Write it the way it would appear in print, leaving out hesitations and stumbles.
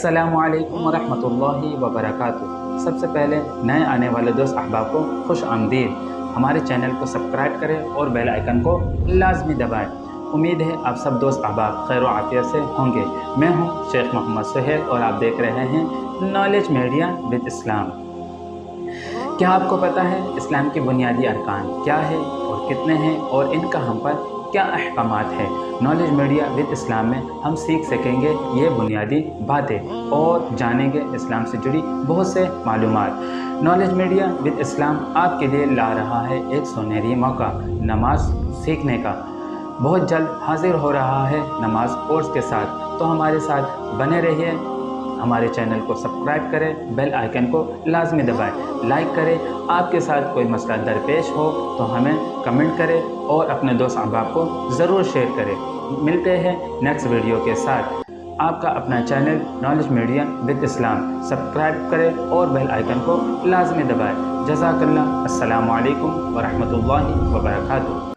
अस्सलामु अलैकुम वरहमतुल्लाहि वबरकातुहू। सबसे पहले नए आने वाले दोस्त अहबाब को खुश आमदीद। हमारे चैनल को सब्सक्राइब करें और बेल आइकन को लाजमी दबाएं। उम्मीद है आप सब दोस्त अहबाब खैर व आफियत से होंगे। मैं हूं शेख मोहम्मद सुहेल और आप देख रहे हैं नॉलेज मीडिया विद इस्लाम। क्या आपको पता है इस्लाम के बुनियादी अरकान क्या है और कितने हैं और इनका हम पर क्या अहकामात है? नॉलेज मीडिया विद इस्लाम में हम सीख सकेंगे ये बुनियादी बातें और जानेंगे इस्लाम से जुड़ी बहुत से मालूमात। नॉलेज मीडिया विद इस्लाम आपके लिए ला रहा है एक सुनहरी मौका नमाज सीखने का। बहुत जल्द हाजिर हो रहा है नमाज कोर्स के साथ, तो हमारे साथ बने रहिए। हमारे चैनल को सब्सक्राइब करें, बेल आइकन को लाजमी दबाएं, लाइक करें। आपके साथ कोई मसला दरपेश हो तो हमें कमेंट करें और अपने दोस्त अहबाब को ज़रूर शेयर करें। मिलते हैं नेक्स्ट वीडियो के साथ। आपका अपना channel knowledge media with Islam subscribe करें और बेल आइकन को लाजमी दबाएं। जज़ाकल्लाह। अस्सलामु अलैकुम वरहमतुल्लाहि वबरकातुहू।